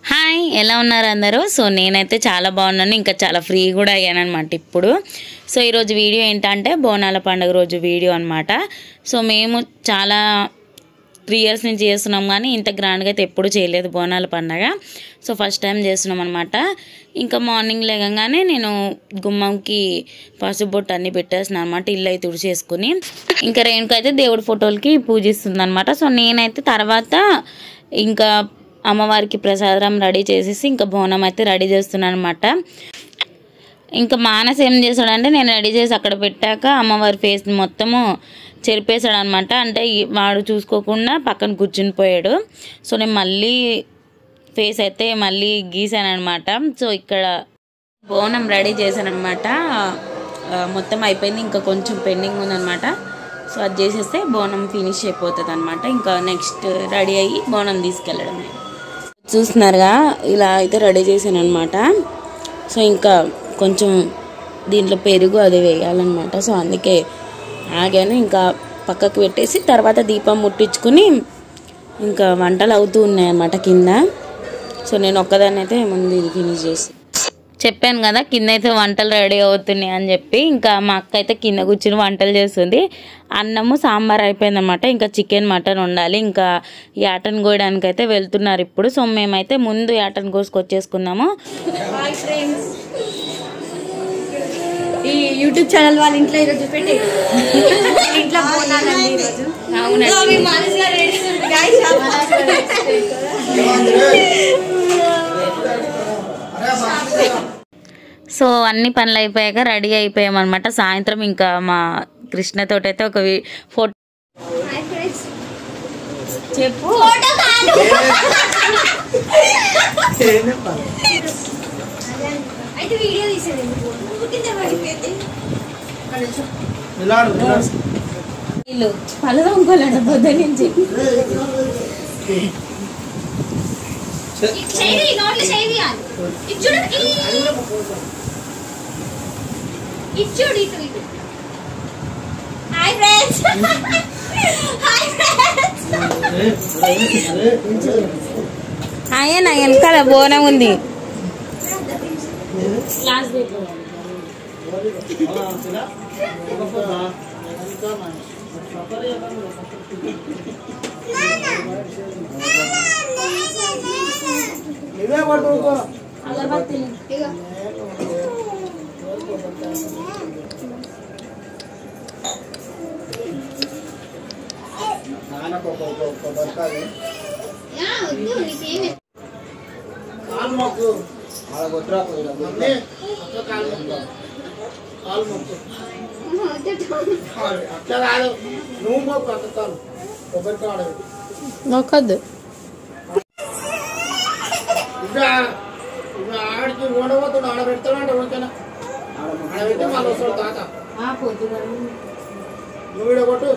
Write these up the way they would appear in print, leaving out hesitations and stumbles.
Hi, ఎలా ఉన్నారు అందరూ? సో నేనైతే చాలా బాగున్నాను, ఇంకా చాలా ఫ్రీ కూడా అయ్యాను అనమాట ఇప్పుడు. సో ఈరోజు వీడియో ఏంటంటే బోనాల పండుగ రోజు వీడియో అనమాట. సో మేము చాలా 3 years నుంచి చేస్తున్నాం, కానీ ఇంత గ్రాండ్గా అయితే ఎప్పుడు చేయలేదు బోనాల పండుగ. సో ఫస్ట్ టైం చేస్తున్నాం అనమాట. ఇంకా మార్నింగ్ లేగంగానే నేను గుమ్మంకి పసుబొట్టు అన్నీ పెట్టేస్తున్నాను అనమాట, ఇల్లు అయితే తుడిచేసుకుని. ఇంకా రేణుక అయితే దేవుడి ఫోటోలకి పూజిస్తుంది అనమాట. సో నేనైతే తర్వాత ఇంకా అమ్మవారికి ప్రసాదం రెడీ చేసేసి ఇంకా బోనం అయితే రెడీ చేస్తున్నాను అనమాట. ఇంకా మానస్ ఏం చేశాడంటే, నేను రెడీ చేసి అక్కడ పెట్టాక అమ్మవారి ఫేస్ మొత్తము చెరిపేశాడు అనమాట. అంటే వాడు చూసుకోకుండా పక్కన కూర్చుని పోయాడు. సో నేను మళ్ళీ ఫేస్ అయితే మళ్ళీ గీసాను అనమాట. సో ఇక్కడ బోనం రెడీ చేశాను అనమాట. మొత్తం అయిపోయింది, ఇంకా కొంచెం పెండింగ్ ఉందన్నమాట. సో అది చేసేస్తే బోనం ఫినిష్ అయిపోతుంది అనమాట. ఇంకా నెక్స్ట్ రెడీ అయ్యి బోనం తీసుకెళ్ళడమే. చూస్తున్నారుగా, ఇలా అయితే రెడీ చేశాను అనమాట. సో ఇంకా కొంచెం దీంట్లో పెరుగు అది వేయాలన్నమాట. సో అందుకే ఆగాను, ఇంకా పక్కకు పెట్టేసి తర్వాత దీపం ముట్టించుకుని ఇంకా వంటలు అవుతూ ఉన్నాయి అన్నమాట కింద. సో నేను ఒక్కదాన్ని అయితే ముందు ఇది ఫినిష్ చేసి చెప్పాను కదా, కింద అయితే వంటలు రెడీ అవుతున్నాయి అని చెప్పి. ఇంకా మా అక్క అయితే కింద కూర్చుని వంటలు చేస్తుంది. అన్నము సాంబార్ అయిపోయింది అనమాట. ఇంకా చికెన్ మటన్ ఉండాలి. ఇంకా యాటన్ కోయడానికి అయితే వెళ్తున్నారు ఇప్పుడు. సో మేమైతే ముందు యాటన్ కోసుకొచ్చేసుకున్నాము. ఈ యూట్యూబ్ ఛానల్ వాళ్ళ ఇంట్లో ఈరోజు పెట్టి ఇంట్లో పోనాలండి ఈరోజు. సో అన్ని పనులు అయిపోయాక రెడీ అయిపోయామన్నమాట. సాయంత్రం ఇంకా మా కృష్ణతోటి అయితే ఒక ఫోటో చెప్పు పలదొంకోలేండి పొద్దు నుంచి. ఆయన వెనకాల బోనం ఉంది. నొక్కద్దు ఆడికి ఓడబోతుడు ఆడ పెడతాడంటే ఓకేనా, ఆడ పెడితే మళ్ళీ వస్తాడు తాత. నువ్వు వీడియో కొట్టు.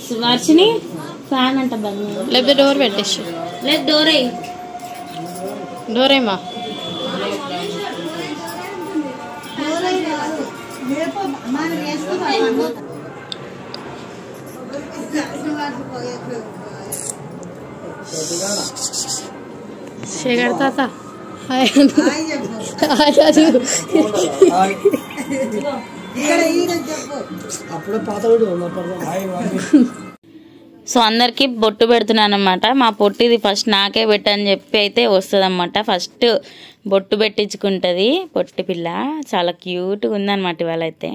సువర్షిని ఫ్యాన్ అంట బంద్ లేకపోతే డోర్ పెట్టేసి. లేదు డోరే డోరేమా శేఖర్ తాత సో అందరికి బొట్టు పెడుతున్నాను అనమాట. మా పొట్టిది ఫస్ట్ నాకే పెట్టని చెప్పి అయితే వస్తుంది అన్నమాట. ఫస్ట్ బొట్టు పెట్టించుకుంటుంది పొట్టి పిల్ల. చాలా క్యూట్గా ఉందన్నమాట ఇవాళ అయితే.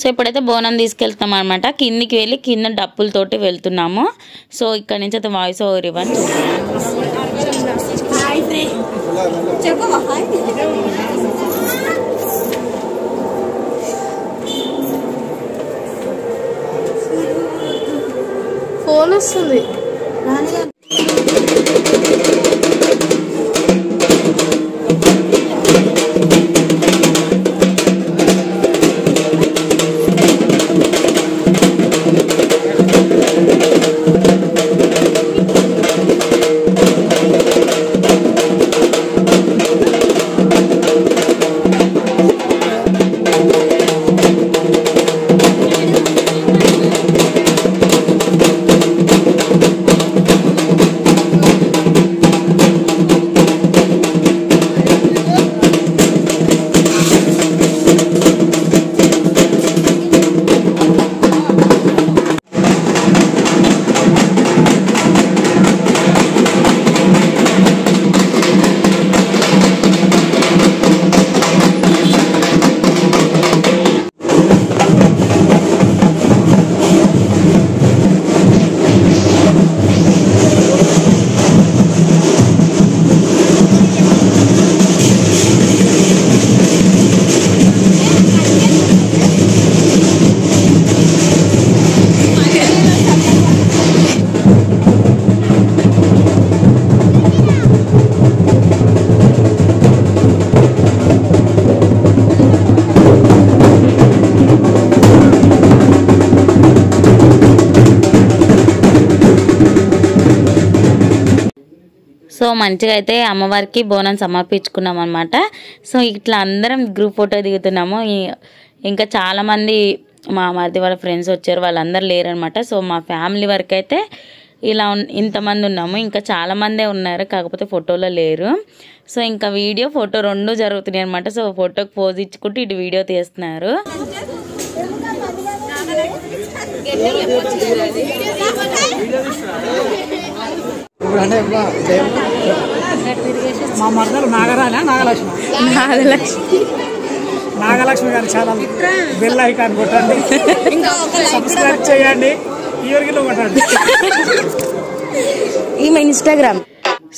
సో ఇప్పుడైతే బోనం తీసుకెళ్తాం అనమాట. కిందికి వెళ్ళి కింద డప్పులతోటి వెళ్తున్నాము. సో ఇక్కడ నుంచి అయితే వాయిస్ ఓవర్ ఇవ్వండి. ఫోన్ వస్తుంది. సో మంచిగా అయితే అమ్మవారికి బోనం సమర్పించుకున్నాం అనమాట. సో ఇట్లా అందరం గ్రూప్ ఫోటో దిగుతున్నాము. ఇంకా చాలామంది మా మరిది వాళ్ళ ఫ్రెండ్స్ వచ్చారు, వాళ్ళందరూ లేరనమాట. సో మా ఫ్యామిలీ వరకు అయితే ఇలా ఇంతమంది ఉన్నాము. ఇంకా చాలామందే ఉన్నారు, కాకపోతే ఫోటోలో లేరు. సో ఇంకా వీడియో ఫోటో రెండు జరుగుతున్నాయి అనమాట. సో ఫోటోకి పోజ్ ఇచ్చుకుంటూ ఇటు వీడియో తీస్తున్నారు. మా మరదలు నాగలక్ష్మి గారి ఛానల్ బెల్ ఐకాన్ కొట్టండి, సబ్స్క్రైబ్ చేయండి, ఇయర్గిలో కొట్టండి. ఈమె ఇన్స్టాగ్రామ్.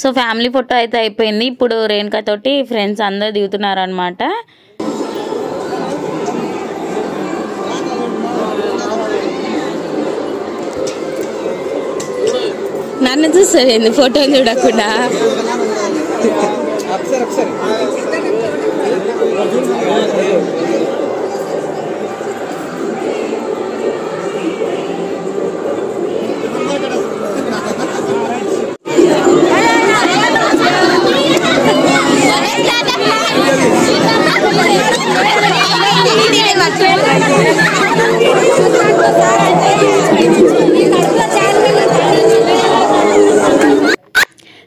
సో ఫ్యామిలీ ఫోటో అయితే అయిపోయింది. ఇప్పుడు రేణుకా తోటి ఫ్రెండ్స్ అందరు దిగుతున్నారు అనమాట. నన్ను చూస్తావేంది ఫోటో చూడకుండా?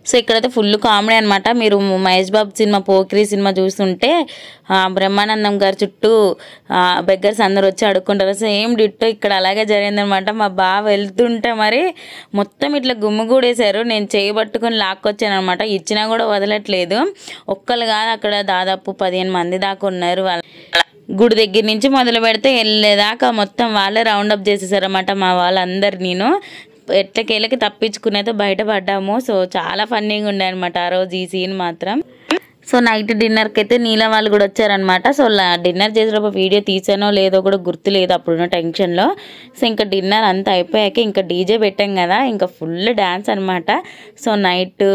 సో ఇక్కడైతే ఫుల్ కామెడీ అనమాట. మీరు మహేష్ బాబు సినిమా పోకిరి సినిమా చూస్తుంటే బ్రహ్మానందం గారి చుట్టూ బెగ్గర్స్ అందరు వచ్చి అడుక్కుంటారు. సేమ్ డిట్టో ఇక్కడ అలాగే జరిగిందనమాట. మా బావ వెళ్తుంటే మరి మొత్తం ఇట్లా గుమ్మిగూడేశారు. నేను చేయబట్టుకొని లాక్కొచ్చాను అనమాట. ఇచ్చినా కూడా వదలట్లేదు. ఒక్కరు కాదు, అక్కడ దాదాపు 15 మంది దాకా ఉన్నారు. వాళ్ళ గుడి దగ్గర నుంచి మొదలు పెడితే వెళ్ళేదాకా మొత్తం వాళ్ళే రౌండప్ చేసేసారన్నమాట. మా వాళ్ళందరు నేను ఎట్లకేళ్ళకి తప్పించుకునైతే బయటపడ్డాము. సో చాలా ఫన్నీగా ఉండే అనమాట ఆ రోజు ఈ సీన్ మాత్రం. సో నైట్ డిన్నర్కి అయితే నీల వాళ్ళు కూడా వచ్చారనమాట. సో డిన్నర్ చేసేటప్పుడు వీడియో తీసానో లేదో కూడా గుర్తులేదు అప్పుడున్న టెన్షన్లో. సో ఇంకా డిన్నర్ అంతా అయిపోయాక ఇంకా డీజే పెట్టాం కదా, ఇంకా ఫుల్ డ్యాన్స్ అనమాట. సో నైట్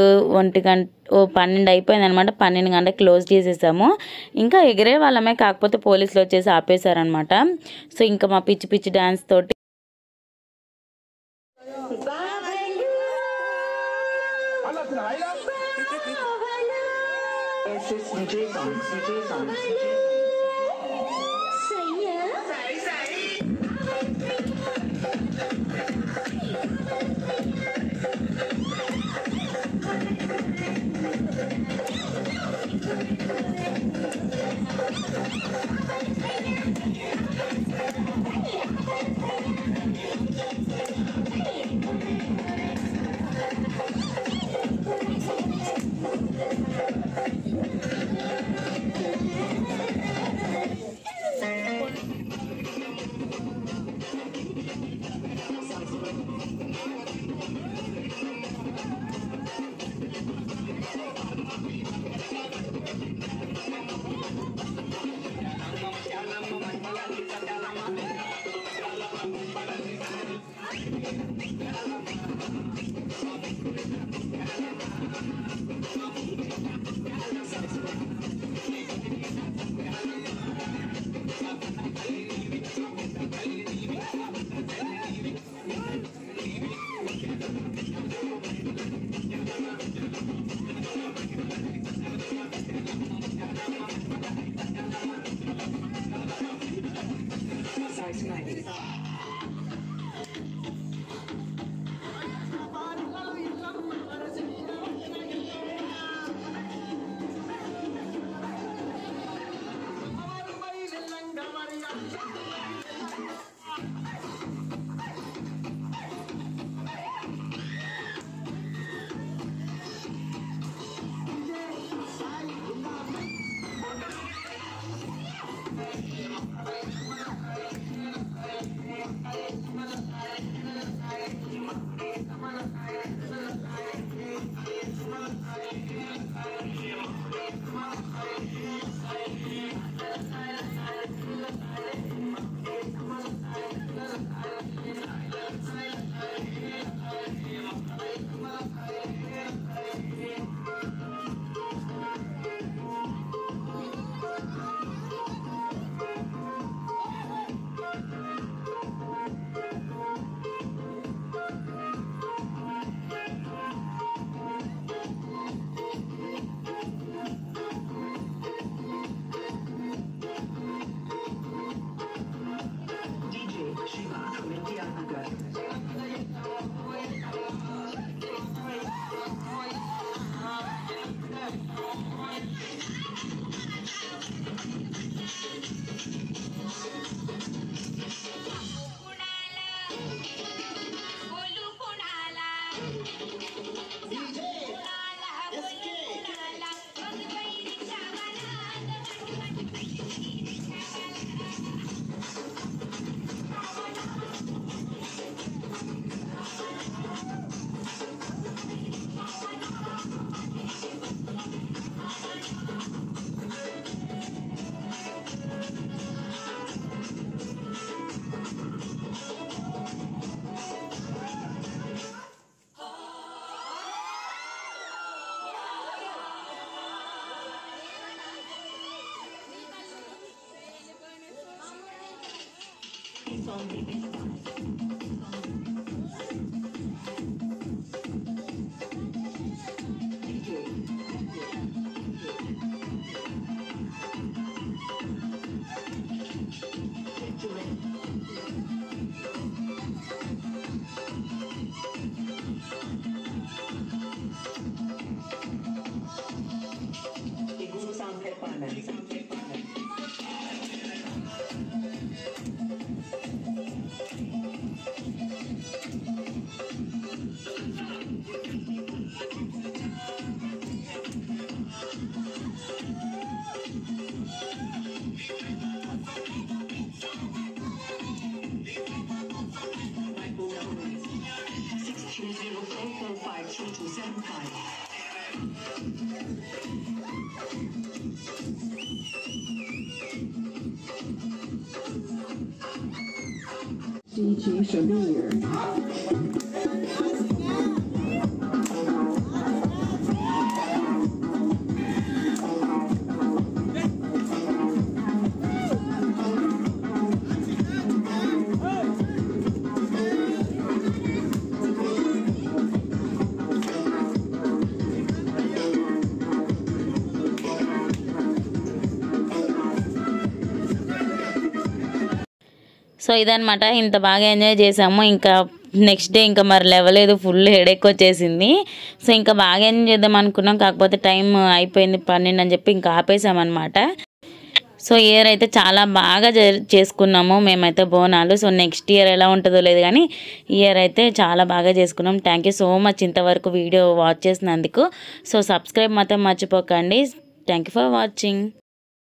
12 అయిపోయింది అనమాట. 12 గంటలకు క్లోజ్ చేసేసాము. ఇంకా ఎగిరే వాళ్ళమే, కాకపోతే పోలీసులు వచ్చేసి ఆపేశారనమాట. సో ఇంకా మా పిచ్చి పిచ్చి డ్యాన్స్ తోటి DG Shabir. సో ఇదనమాట, ఇంత బాగా ఎంజాయ్ చేసాము. ఇంకా నెక్స్ట్ డే ఇంకా మరి లేవలేదు, ఫుల్ హెడేక్ వచ్చేసింది. సో ఇంకా బాగా ఎంజాయ్ చేద్దాం అనుకున్నాం, కాకపోతే టైం అయిపోయింది 12 అని చెప్పి ఇంకా ఆపేసామన్నమాట. సో ఇయర్ అయితే చాలా బాగా చేసుకున్నాము మేమైతే బోనాలు. సో నెక్స్ట్ ఇయర్ ఎలా ఉంటుందో లేదు, కానీ ఇయర్ అయితే చాలా బాగా చేసుకున్నాం. థ్యాంక్ యూ సో మచ్ ఇంతవరకు వీడియో వాచ్ చేసినందుకు. సో సబ్స్క్రైబ్ మాత్రం మర్చిపోకండి. Thank you for watching.